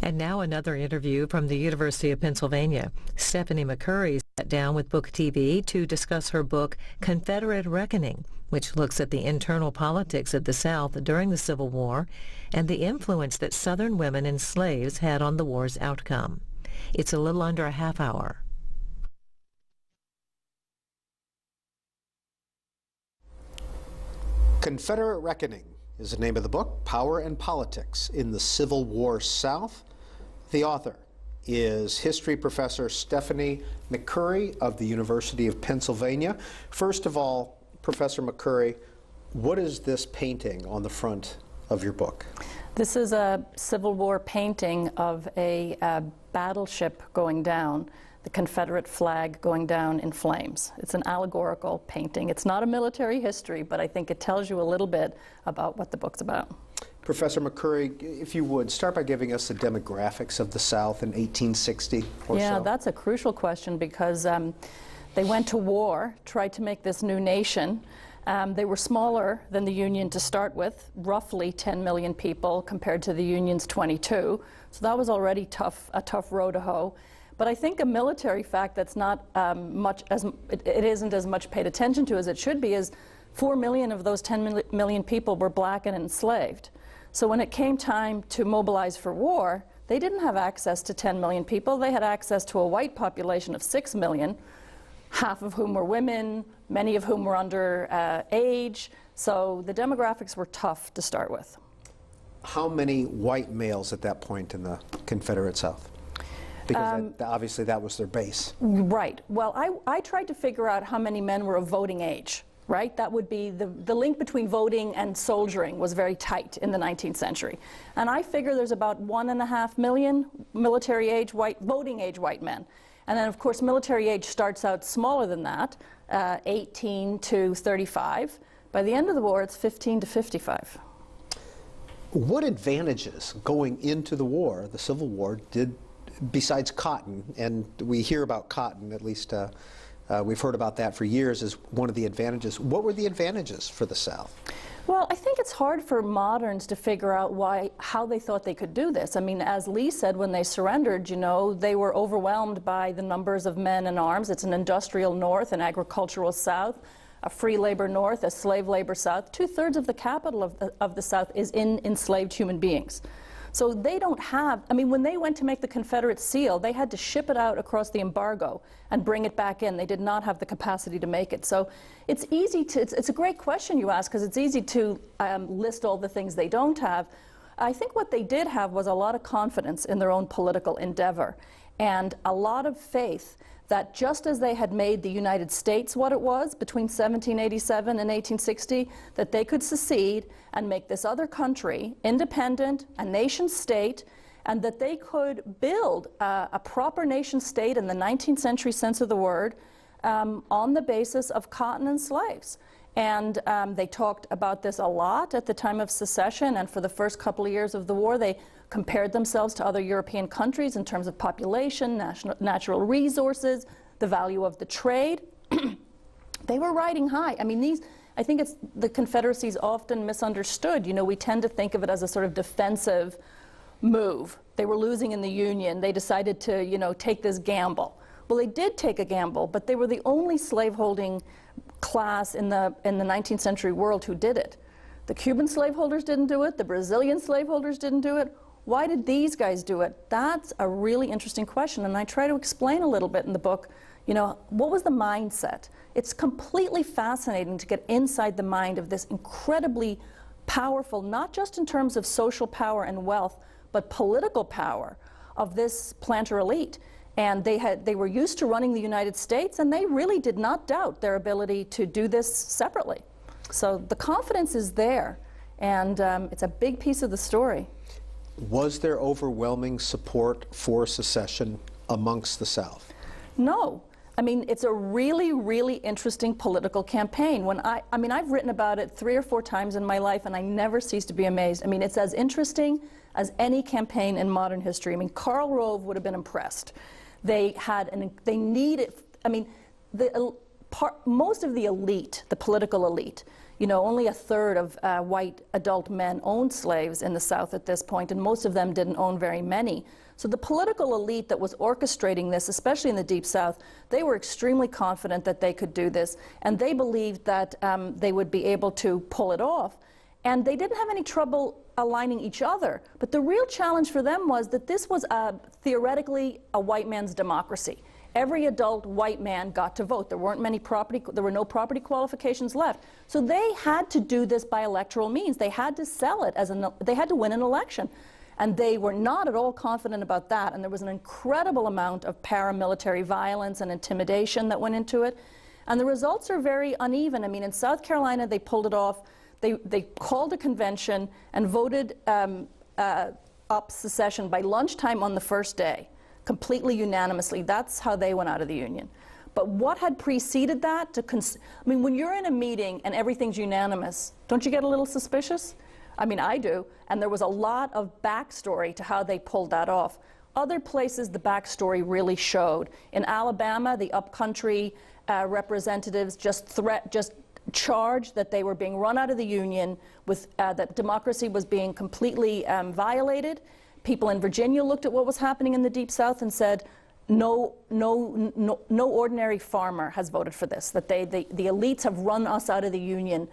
And now another interview from the University of Pennsylvania. Stephanie McCurry sat down with Book TV to discuss her book, Confederate Reckoning, which looks at the internal politics of the South during the Civil War and the influence that Southern women and slaves had on the war's outcome. It's a little under a half hour. Confederate Reckoning is the name of the book, Power and Politics in the Civil War South. The author is history professor Stephanie McCurry of the University of Pennsylvania. First of all, Professor McCurry, what is this painting on the front of your book? This is a Civil War painting of a battleship going down, the Confederate flag going down in flames. It's an allegorical painting. It's not a military history, but I think it tells you a little bit about what the book's about. Professor McCurry, if you would, start by giving us the demographics of the South in 1860 or so. Yeah, that's a crucial question because they went to war, tried to make this new nation. They were smaller than the Union to start with, roughly 10 million people compared to the Union's 22. So that was already a tough row to hoe. But I think a military fact that's not it isn't as much paid attention to as it should be is 4 million of those 10 million people were black and enslaved. So when it came time to mobilize for war, they didn't have access to 10 million people. They had access to a white population of 6 million, half of whom were women, many of whom were under age. So the demographics were tough to start with. How many white males at that point in the Confederate South? Because obviously that was their base. Right. Well, I tried to figure out how many men were of voting age, right? That would be the link between voting and soldiering was very tight in the 19th century. And I figure there's about 1.5 million voting age white men. And then, of course, military age starts out smaller than that, 18 to 35. By the end of the war, it's 15 to 55. What advantages going into the war, the Civil War, did, besides cotton, and we hear about cotton, at least we've heard about that for years as one of the advantages. What were the advantages for the South? Well, I think it's hard for moderns to figure out how they thought they could do this. I mean, as Lee said, when they surrendered, you know, they were overwhelmed by the numbers of men in arms. It's an industrial North, an agricultural South, a free labor North, a slave labor South. 2/3 of the capital of the South is in enslaved human beings. So they don't have, I mean, when they went to make the Confederate seal, they had to ship it out across the embargo and bring it back in. They did not have the capacity to make it. So it's easy to, it's a great question you ask, because it's easy to list all the things they don't have. I think what they did have was a lot of confidence in their own political endeavor and a lot of faith that just as they had made the United States what it was between 1787 and 1860, that they could secede and make this other country independent, a nation state, and that they could build a proper nation state in the 19th century sense of the word on the basis of cotton and slaves. And they talked about this a lot at the time of secession, and for the first couple of years of the war, they compared themselves to other European countries in terms of population, natural resources, the value of the trade. They were riding high. I mean, I think the Confederacy is often misunderstood. You know, we tend to think of it as a sort of defensive move. They were losing in the Union. They decided to, you know, take this gamble. Well, they did take a gamble, but they were the only slaveholding class in the 19th century world who did it. The Cuban slaveholders didn't do it. The Brazilian slaveholders didn't do it. Why did these guys do it? That's a really interesting question, and I try to explain a little bit in the book, you know, what was the mindset? It's completely fascinating to get inside the mind of this incredibly powerful, not just in terms of social power and wealth, but political power of this planter elite. And they were used to running the United States, and they really did not doubt their ability to do this separately. So the confidence is there, and it's a big piece of the story. Was there overwhelming support for secession amongst the South? No. I mean, it's a really, really interesting political campaign. When I mean, I've written about it 3 or 4 times in my life, and I never cease to be amazed. I mean, it's as interesting as any campaign in modern history. I mean, Karl Rove would have been impressed. They needed, I mean, most of the elite, the political elite, You know, only a third of white adult men owned slaves in the South at this point, and most of them didn't own very many. So the political elite that was orchestrating this, especially in the Deep South, they were extremely confident that they could do this, and they believed that they would be able to pull it off. And they didn't have any trouble aligning each other. But the real challenge for them was that this was theoretically a white man's democracy. Every adult white man got to vote. There were no property qualifications left. So they had to do this by electoral means. They had to sell it they had to win an election. And they were not at all confident about that. And there was an incredible amount of paramilitary violence and intimidation that went into it. And the results are very uneven. I mean, in South Carolina, they pulled it off. They called a convention and voted up secession by lunchtime on the first day, completely unanimously. That's how they went out of the Union. But what had preceded that? I mean, when you're in a meeting and everything's unanimous, don't you get a little suspicious? I mean, I do. And there was a lot of backstory to how they pulled that off. Other places, the backstory really showed. In Alabama, the upcountry representatives just charged that they were being run out of the Union, that democracy was being completely violated. People in Virginia looked at what was happening in the Deep South and said, no ordinary farmer has voted for this, that the elites have run us out of the Union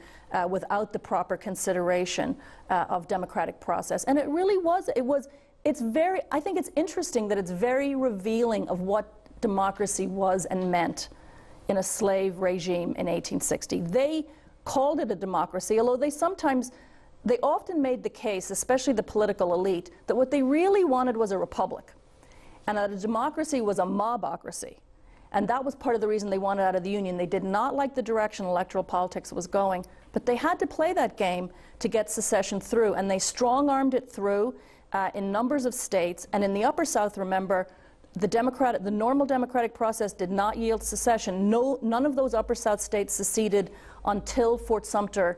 without the proper consideration of democratic process. And it really was, I think it's interesting that it's very revealing of what democracy was and meant in a slave regime in 1860. They called it a democracy, although they often made the case, especially the political elite, that what they really wanted was a republic, and that a democracy was a mobocracy. And that was part of the reason they wanted out of the Union. They did not like the direction electoral politics was going, but they had to play that game to get secession through, and they strong-armed it through in numbers of states. And in the Upper South, remember, the normal democratic process did not yield secession. None of those Upper South states seceded until Fort Sumter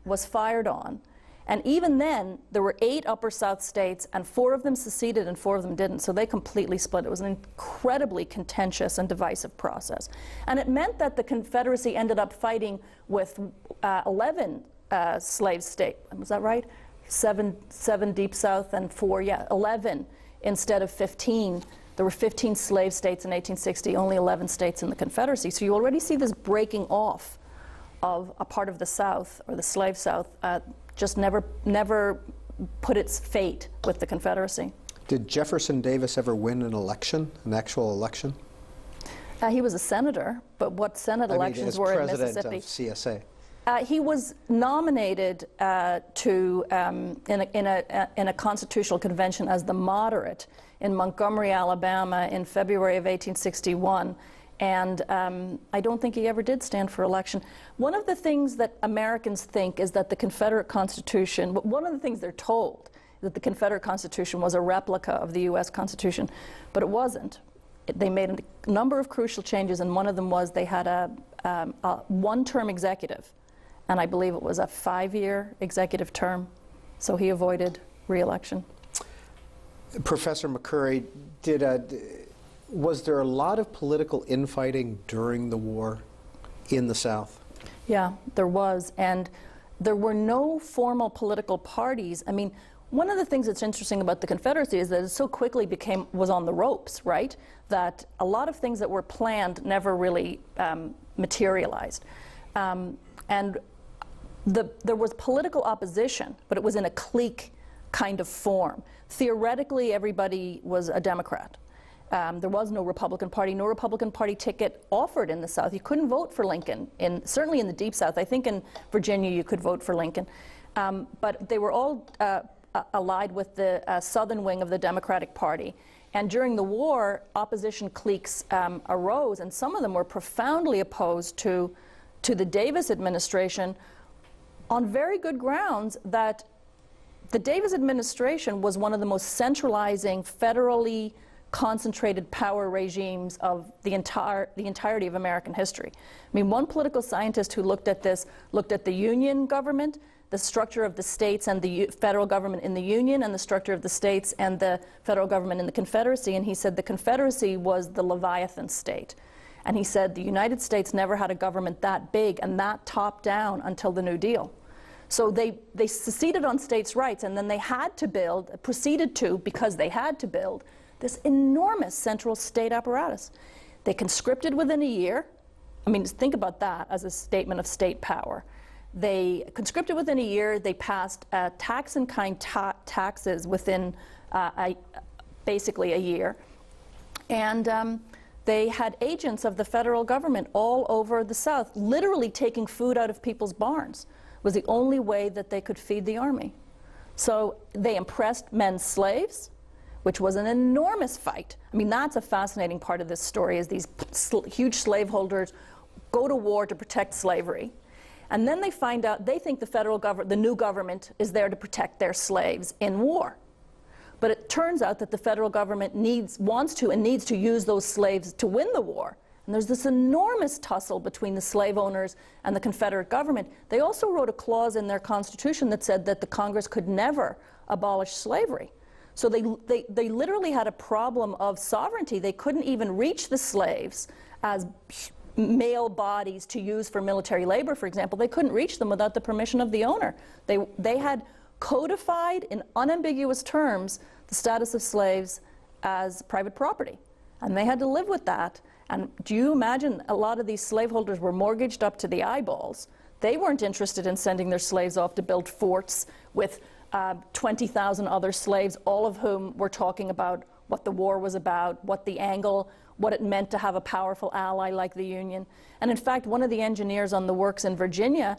was fired on. And even then, there were 8 Upper South states, and 4 of them seceded and 4 of them didn't, so they completely split. It was an incredibly contentious and divisive process. And it meant that the Confederacy ended up fighting with 11 slave states. Was that right? 7 Deep South and 4, 11 instead of 15. There were 15 slave states in 1860, only 11 states in the Confederacy. So you already see this breaking off of a part of the South, or the slave South, just never put its fate with the Confederacy. Did Jefferson Davis ever win an election, an actual election? He was a senator, but what Senate elections were in Mississippi? As president of CSA. He was nominated in a constitutional convention as the moderate in Montgomery, Alabama in February of 1861. And I don't think he ever did stand for election. One of the things that Americans think is that the Confederate Constitution, one of the things they're told, is that the Confederate Constitution was a replica of the U.S. Constitution, but it wasn't. They made a number of crucial changes, and one of them was they had a one-term executive, and I believe it was a 5-year executive term, so he avoided re-election. Professor McCurry, was there a lot of political infighting during the war in the South? Yeah, there was, and there were no formal political parties. I mean, one of the things that's interesting about the Confederacy is that it so quickly was on the ropes, right? That a lot of things that were planned never really materialized. And there was political opposition, but it was in a clique kind of form. Theoretically, everybody was a Democrat. There was no Republican Party ticket offered in the South. You couldn't vote for Lincoln, certainly in the Deep South. I think in Virginia you could vote for Lincoln. But they were all allied with the southern wing of the Democratic Party. And during the war, opposition cliques arose, and some of them were profoundly opposed to the Davis administration on very good grounds that the Davis administration was one of the most centralizing, federally concentrated power regimes of the entirety of American history. I mean, one political scientist who looked at this looked at the Union government, the structure of the states and the federal government in the Union, and the structure of the states and the federal government in the Confederacy, and he said the Confederacy was the Leviathan state. And he said the United States never had a government that big and that top-down until the New Deal. So they seceded on states' rights, and then they had to build, proceeded to, because they had to build, this enormous central state apparatus. They conscripted within a year. I mean, think about that as a statement of state power. They conscripted within a year. They passed tax-in-kind taxes within basically a year. And they had agents of the federal government all over the South, literally taking food out of people's barns. It was the only way that they could feed the army. So they impressed men's slaves, which was an enormous fight. I mean, that's a fascinating part of this story, is these huge slaveholders go to war to protect slavery. And then they find out, they think the federal government, the new government, is there to protect their slaves in war. But it turns out that the federal government wants to and needs to use those slaves to win the war. And there's this enormous tussle between the slave owners and the Confederate government. They also wrote a clause in their Constitution that said that the Congress could never abolish slavery. So they literally had a problem of sovereignty. They couldn't even reach the slaves as male bodies to use for military labor, for example. They couldn't reach them without the permission of the owner. They had codified in unambiguous terms the status of slaves as private property. And they had to live with that. And do you imagine, a lot of these slaveholders were mortgaged up to the eyeballs. They weren't interested in sending their slaves off to build forts with 20,000 other slaves, all of whom were talking about what the war was about, what the angle, what it meant to have a powerful ally like the Union. And in fact, one of the engineers on the works in Virginia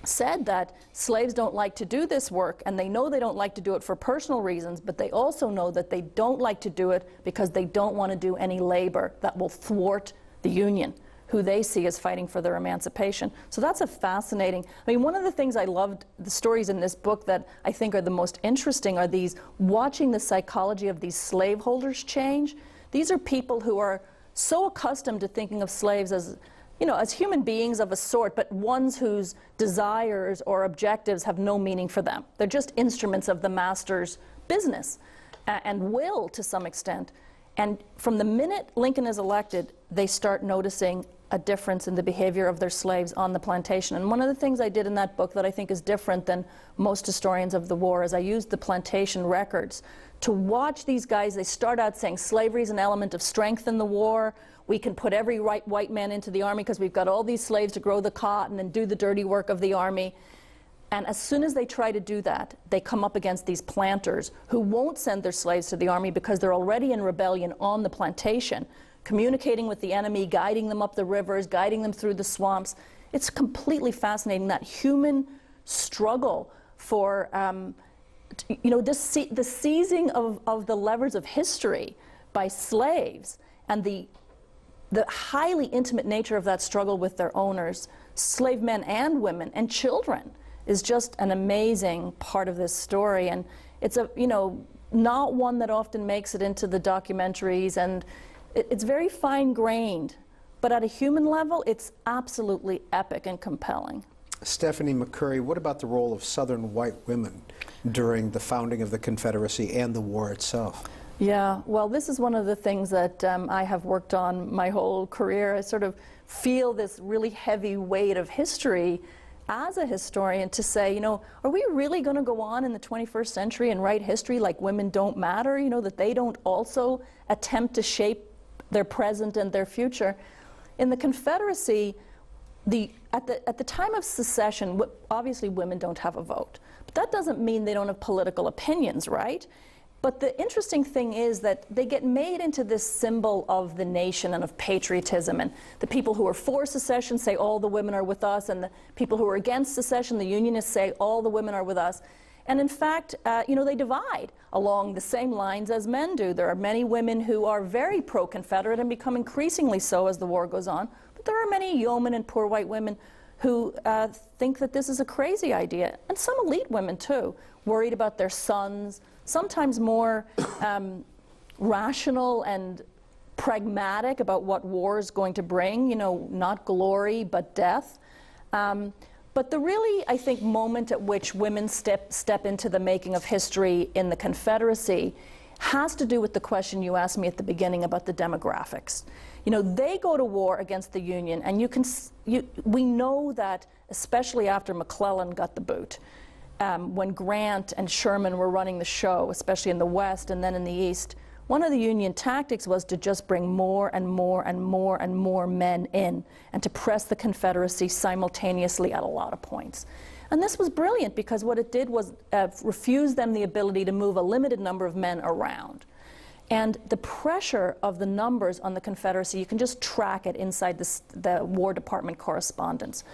said that slaves don't like to do this work, and they know they don't like to do it for personal reasons, but they also know that they don't like to do it because they don't want to do any labor that will thwart the Union, who they see as fighting for their emancipation. So that's a fascinating, I mean, one of the things I loved, the stories in this book that I think are the most interesting are these, watching the psychology of these slaveholders change. These are people who are so accustomed to thinking of slaves as, you know, as human beings of a sort, but ones whose desires or objectives have no meaning for them. They're just instruments of the master's business and will to some extent. And from the minute Lincoln is elected, they start noticing a difference in the behavior of their slaves on the plantation. And one of the things I did in that book that I think is different than most historians of the war is I used the plantation records to watch these guys. They start out saying slavery is an element of strength in the war. We can put every white man into the army because we've got all these slaves to grow the cotton and do the dirty work of the army. And as soon as they try to do that, they come up against these planters who won't send their slaves to the army because they're already in rebellion on the plantation, communicating with the enemy, guiding them up the rivers, guiding them through the swamps. It's completely fascinating, that human struggle for, you know, the seizing of the levers of history by slaves, and the highly intimate nature of that struggle with their owners, slave men and women and children, is just an amazing part of this story. And it's a, you know, not one that often makes it into the documentaries, and it's very fine-grained, but at a human level, it's absolutely epic and compelling. Stephanie McCurry, what about the role of Southern white women during the founding of the Confederacy and the war itself? Yeah, well, this is one of the things that I have worked on my whole career. I sort of feel this really heavy weight of history as a historian to say, you know, are we really going to go on in the 21st century and write history like women don't matter, you know, that they don't also attempt to shape their present and their future? In the Confederacy, at the time of secession, obviously women don't have a vote. But that doesn't mean they don't have political opinions, right? But the interesting thing is that they get made into this symbol of the nation and of patriotism. And the people who are for secession say all the women are with us, and the people who are against secession, the Unionists, say all the women are with us. And in fact, you know, they divide along the same lines as men do. There are many women who are very pro-Confederate and become increasingly so as the war goes on. But there are many yeomen and poor white women who think that this is a crazy idea. And some elite women, too, worried about their sons, sometimes more rational and pragmatic about what war is going to bring, you know, not glory, but death. But the really, I think, moment at which women step into the making of history in the Confederacy has to do with the question you asked me at the beginning about the demographics. You know, they go to war against the Union, and we know that, especially after McClellan got the boot, when Grant and Sherman were running the show, especially in the West and then in the East, one of the Union tactics was to just bring more and more and more and more men in and to press the Confederacy simultaneously at a lot of points. And this was brilliant because what it did was refuse them the ability to move a limited number of men around. And the pressure of the numbers on the Confederacy, you can just track it inside the War Department correspondence.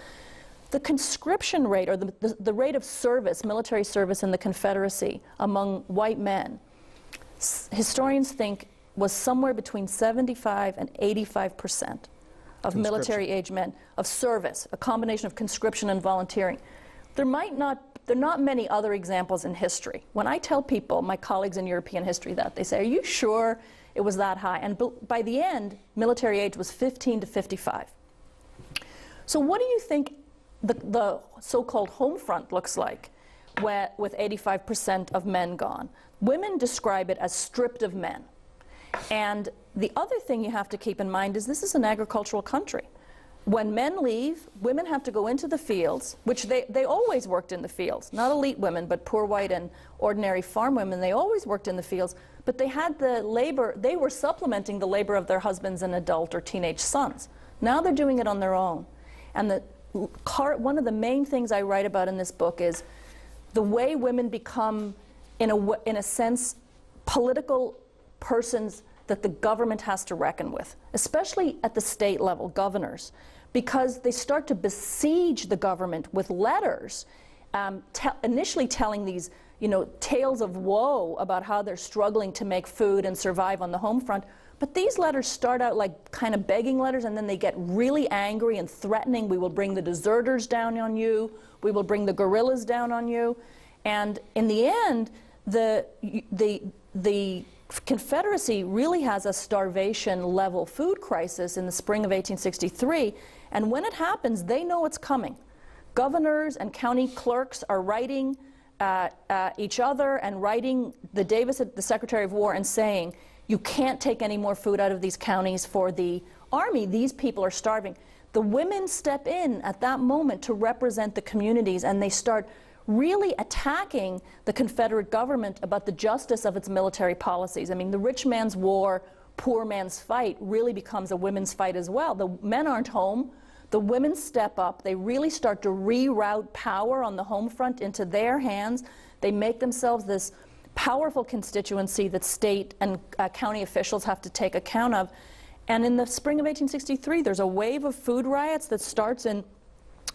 The conscription rate, or the rate of service, military service in the Confederacy among white men, historians think was somewhere between 75 and 85% of military-age men of service, a combination of conscription and volunteering. There are not many other examples in history. When I tell people, my colleagues in European history, that, they say, are you sure it was that high? And by the end, military age was 15 to 55. So what do you think the so-called home front looks like with 85% of men gone? Women describe it as stripped of men. And the other thing you have to keep in mind is this is an agricultural country. When men leave, women have to go into the fields, which they always worked in the fields, not elite women, but poor white and ordinary farm women. They always worked in the fields, but they had the labor, they were supplementing the labor of their husbands and adult or teenage sons. Now they're doing it on their own. And one of the main things I write about in this book is the way women become, in a sense, political persons that the government has to reckon with, especially at the state level, governors, because they start to besiege the government with letters, initially telling these, you know, tales of woe about how they're struggling to make food and survive on the home front. But these letters start out like kind of begging letters, and then they get really angry and threatening. We will bring the deserters down on you. We will bring the guerrillas down on you. And in the end, the Confederacy really has a starvation-level food crisis in the spring of 1863, and when it happens, they know it's coming. Governors and county clerks are writing each other and writing Davis, the Secretary of War, and saying, you can't take any more food out of these counties for the army. These people are starving. The women step in at that moment to represent the communities, and they start really attacking the Confederate government about the justice of its military policies. I mean, the rich man's war, poor man's fight really becomes a women's fight as well. The men aren't home. The women step up. They really start to reroute power on the home front into their hands. They make themselves this powerful constituency that state and county officials have to take account of. And in the spring of 1863, there's a wave of food riots that starts in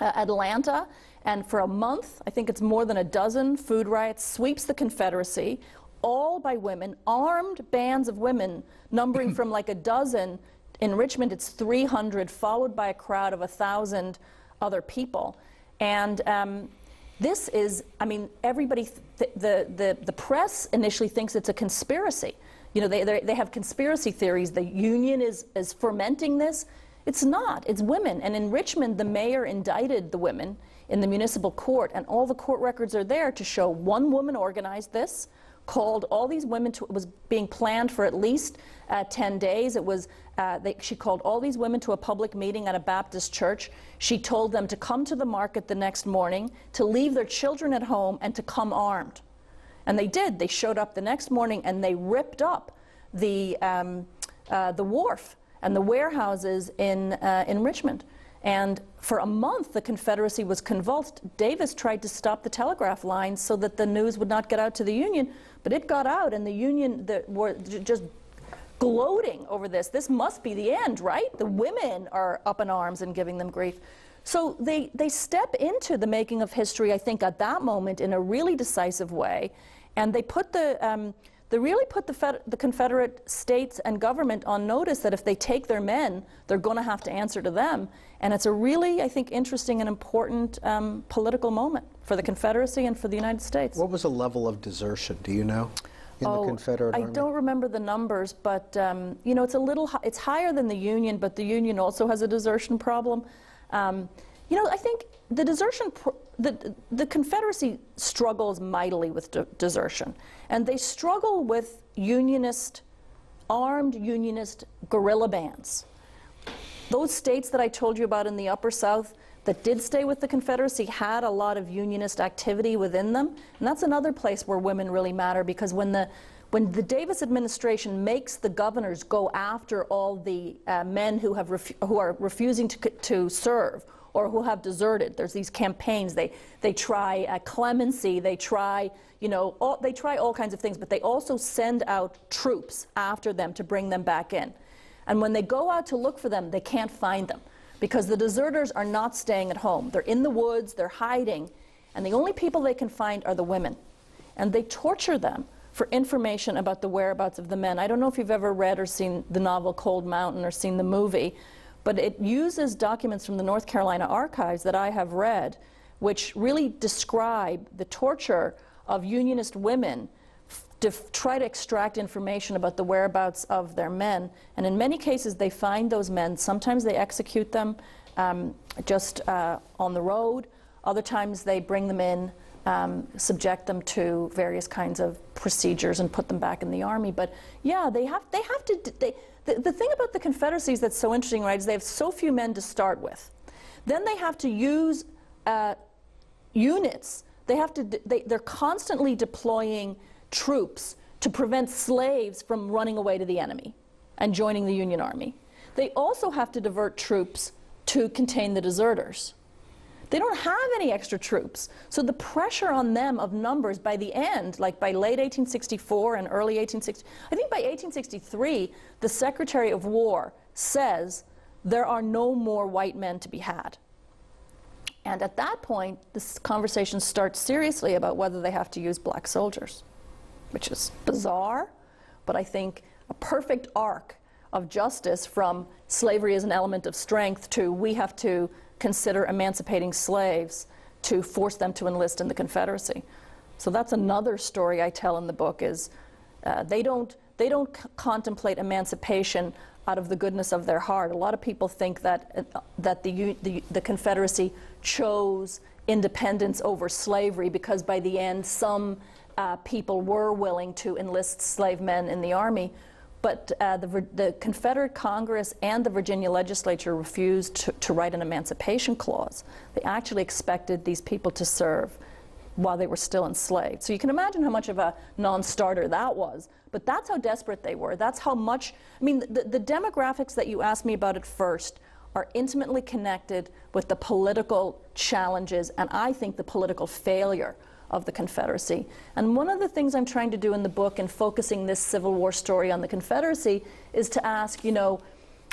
Atlanta. And for a month, I think it's more than a dozen food riots, sweeps the Confederacy, all by women, armed bands of women, numbering from like a dozen. In Richmond, it's 300, followed by a crowd of 1,000 other people. And this is, I mean, everybody, the press initially thinks it's a conspiracy. You know, they have conspiracy theories. The Union is fermenting this. It's not. It's women. And in Richmond, the mayor indicted the women in the municipal court, and all the court records are there to show one woman organized this, called all these women to, it was being planned for at least 10 days. It was, she called all these women to a public meeting at a Baptist church. She told them to come to the market the next morning, to leave their children at home, and to come armed. And they did. They showed up the next morning, and they ripped up the wharf and the warehouses in Richmond. And for a month, the Confederacy was convulsed. Davis tried to stop the telegraph lines so that the news would not get out to the Union, but it got out, and the Union were just gloating over this. This must be the end, right? The women are up in arms and giving them grief. So they step into the making of history, I think, at that moment in a really decisive way, and they put they really put the Confederate states and government on notice that if they take their men, they're going to have to answer to them. And it's a really, I think, interesting and important political moment for the Confederacy and for the United States. What was the level of desertion, do you know, in the Confederate Army? I don't remember the numbers, but you know, it's higher than the Union, but the Union also has a desertion problem. You know, I think the desertion, the Confederacy struggles mightily with desertion, and they struggle with armed Unionist guerrilla bands. Those states that I told you about in the Upper South that did stay with the Confederacy had a lot of Unionist activity within them, and that's another place where women really matter, because when the Davis administration makes the governors go after all the men who are refusing to serve or who have deserted, there's these campaigns. They try clemency. They try, you know, they try all kinds of things, but they also send out troops after them to bring them back in. And when they go out to look for them, they can't find them, because the deserters are not staying at home. They're in the woods. They're hiding, and the only people they can find are the women, and they torture them for information about the whereabouts of the men. I don't know if you've ever read or seen the novel Cold Mountain or seen the movie, but it uses documents from the North Carolina archives that I have read, which really describe the torture of Unionist women to try to extract information about the whereabouts of their men. And in many cases, they find those men. Sometimes they execute them just on the road. Other times they bring them in, subject them to various kinds of procedures and put them back in the army. But yeah, the thing about the Confederacy that's so interesting, right, is they have so few men to start with. Then they have to use units. They're constantly deploying troops to prevent slaves from running away to the enemy and joining the Union Army. They also have to divert troops to contain the deserters. They don't have any extra troops. So the pressure on them of numbers by the end, like by late 1864 and early 1860, I think by 1863, the Secretary of War says there are no more white men to be had. And at that point, this conversation starts seriously about whether they have to use black soldiers, which is bizarre, but I think a perfect arc of justice from slavery as an element of strength to we have to consider emancipating slaves to force them to enlist in the Confederacy. So that's another story I tell in the book, is they don't contemplate emancipation out of the goodness of their heart. A lot of people think that the Confederacy chose independence over slavery because by the end some people were willing to enlist slave men in the army. But the Confederate Congress and the Virginia legislature refused to write an emancipation clause. They actually expected these people to serve while they were still enslaved. So you can imagine how much of a non-starter that was. But that's how desperate they were. That's how much, I mean, the demographics that you asked me about at first are intimately connected with the political challenges and I think the political failure of the Confederacy. And one of the things I'm trying to do in the book in focusing this Civil War story on the Confederacy is to ask, you know,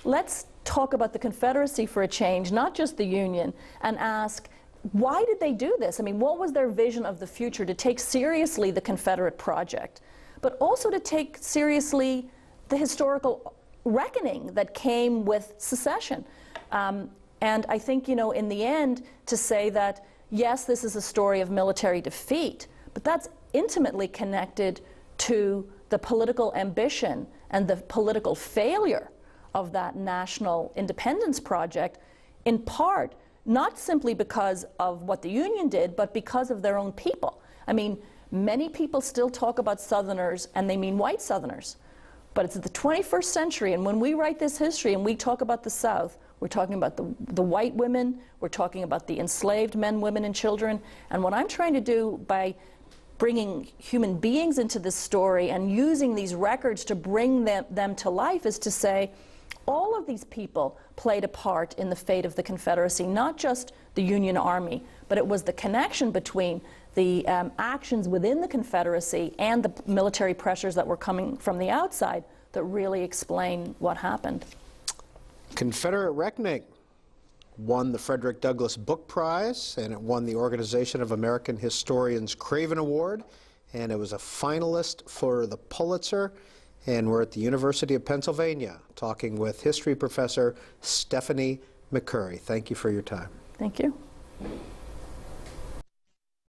let's talk about the Confederacy for a change, not just the Union, and ask, why did they do this? I mean, what was their vision of the future? To take seriously the Confederate project, but also to take seriously the historical reckoning that came with secession. And I think, you know, in the end, to say that yes, this is a story of military defeat, but that's intimately connected to the political ambition and the political failure of that national independence project, in part, not simply because of what the Union did, but because of their own people. I mean, many people still talk about Southerners, and they mean white Southerners. But it's the 21st century, and when we write this history and we talk about the South, we're talking about the white women, we're talking about the enslaved men, women, and children. And what I'm trying to do by bringing human beings into this story and using these records to bring them to life is to say, all of these people played a part in the fate of the Confederacy, not just the Union Army, but it was the connection between the actions within the Confederacy and the military pressures that were coming from the outside that really explain what happened. Confederate Reckoning won the Frederick Douglass Book Prize, and it won the Organization of American Historians Craven Award, and it was a finalist for the Pulitzer. And we're at the University of Pennsylvania talking with history professor Stephanie McCurry. Thank you for your time. Thank you.